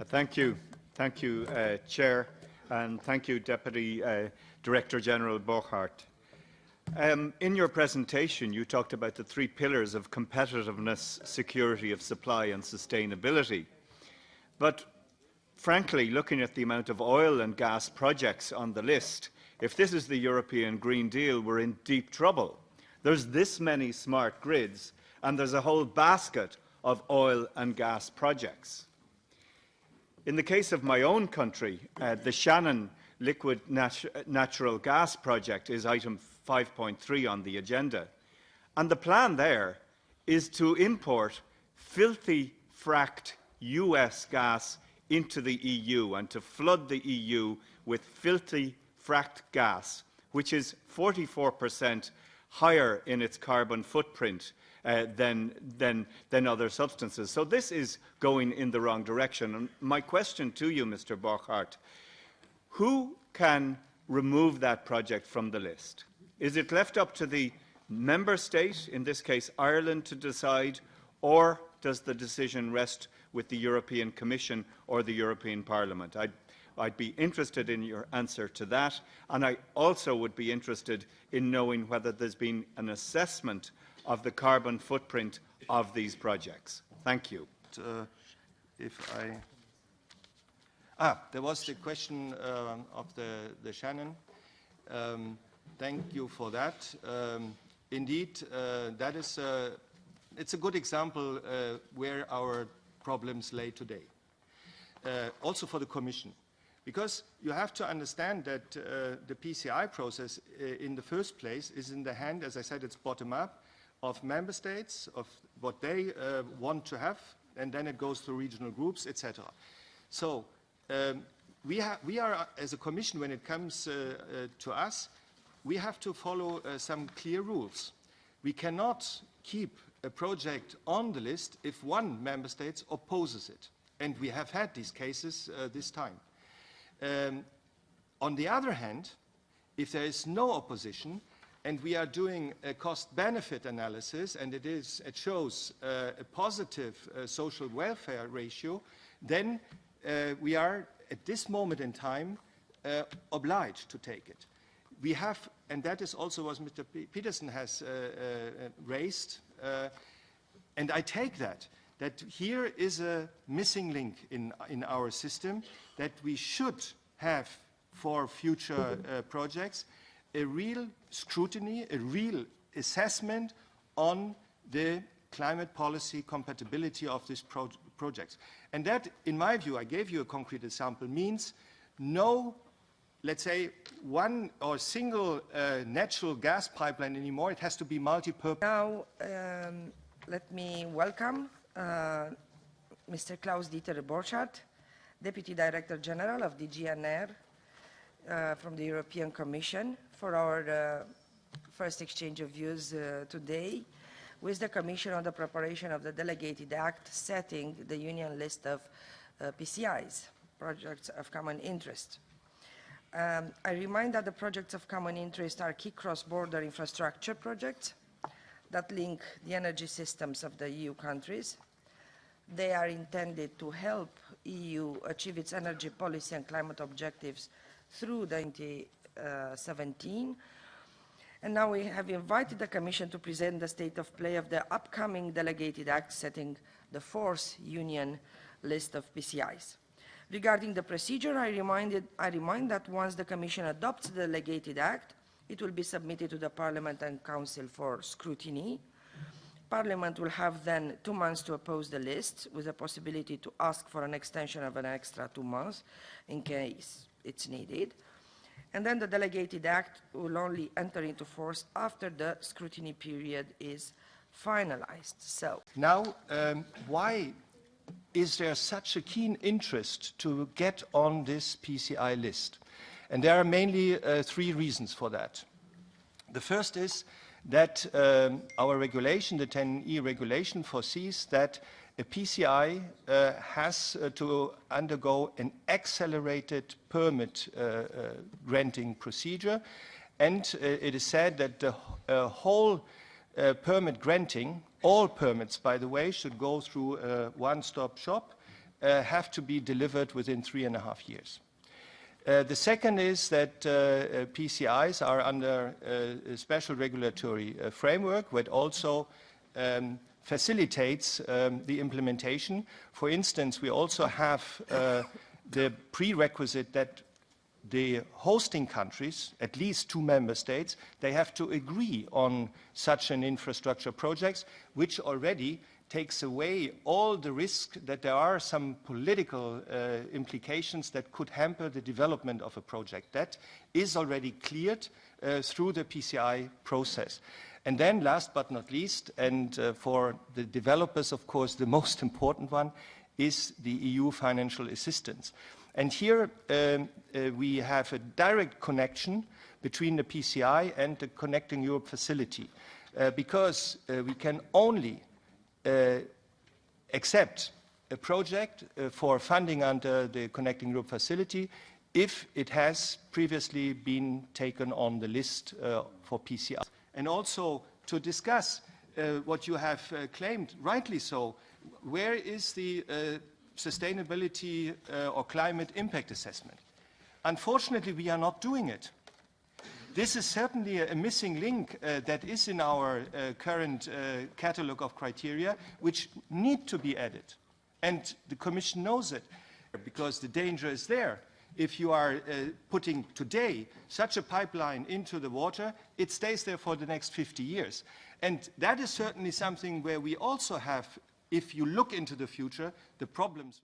Thank you. Thank you, Chair, and thank you, Deputy Director General Borchardt. In your presentation, you talked about the three pillars of competitiveness, security of supply and sustainability. But frankly, looking at the amount of oil and gas projects on the list, if this is the European Green Deal, we're in deep trouble. There's this many smart grids, and there's a whole basket of oil and gas projects. In the case of my own country, the Shannon liquid natural gas project is item 5.3 on the agenda. And the plan there is to import filthy fracked US gas into the EU and to flood the EU with filthy fracked gas, which is 44% higher in its carbon footprint than other substances. So this is going in the wrong direction. And my question to you, Mr. Borchardt, who can remove that project from the list? Is it left up to the member state, in this case Ireland, to decide, or does the decision rest with the European Commission or the European Parliament? I'd be interested in your answer to that, and I also would be interested in knowing whether there's been an assessment of the carbon footprint of these projects. Thank you. There was the question of the Shannon. Thank you for that. Indeed, that is it's a good example where our problems lay today. Also for the Commission. Because you have to understand that the PCI process in the first place is in the hand, as I said, it's bottom-up, of member states, of what they want to have, and then it goes to regional groups, etc. So we are, as a Commission, when it comes to us, we have to follow some clear rules. We cannot keep a project on the list if one member state opposes it. And we have had these cases this time. On the other hand, if there is no opposition and we are doing a cost-benefit analysis and it shows a positive social welfare ratio, then we are at this moment in time obliged to take it. We have, and that is also what Mr. Peterson has raised, and I take that here is a missing link in our system that we should have for future projects, a real scrutiny, a real assessment on the climate policy compatibility of these projects. And that, in my view, I gave you a concrete example, means no, let's say, one or single natural gas pipeline anymore. It has to be multi-purpose. Now, let me welcome Mr. Klaus-Dieter Borchardt, Deputy Director General of DG ENR from the European Commission, for our first exchange of views today with the Commission on the preparation of the Delegated Act setting the Union list of PCIs, projects of common interest. I remind that the projects of common interest are key cross-border infrastructure projects that link the energy systems of the EU countries. They are intended to help EU achieve its energy policy and climate objectives through 2017. And now we have invited the Commission to present the state of play of the upcoming Delegated Act setting the fourth Union list of PCIs. Regarding the procedure, I remind that once the Commission adopts the Delegated Act, it will be submitted to the Parliament and Council for scrutiny. Parliament will have then 2 months to oppose the list, with the possibility to ask for an extension of an extra 2 months in case it's needed. And then the Delegated Act will only enter into force after the scrutiny period is finalized. So now, why is there such a keen interest to get on this PCI list? And there are mainly 3 reasons for that. The first is that our regulation, the 10E regulation, foresees that a PCI has to undergo an accelerated permit granting procedure, and it is said that the whole permit granting, all permits, by the way, should go through a one-stop shop, have to be delivered within 3.5 years. The second is that PCIs are under a special regulatory framework, which also facilitates the implementation. For instance, we also have the prerequisite that the hosting countries, at least 2 member states, they have to agree on such an infrastructure project, which already takes away all the risk that there are some political implications that could hamper the development of a project. That is already cleared through the PCI process. And then, last but not least, and for the developers, of course, the most important one, is the EU financial assistance. And here we have a direct connection between the PCI and the Connecting Europe facility, because we can only accept a project for funding under the Connecting Europe facility if it has previously been taken on the list for PCI. And also to discuss what you have claimed, rightly so, where is the sustainability or climate impact assessment? Unfortunately, we are not doing it. This is certainly a missing link that is in our current catalogue of criteria, which need to be added. And the Commission knows it, because the danger is there. If you are putting today such a pipeline into the water, it stays there for the next 50 years. And that is certainly something where we also have, if you look into the future, the problems.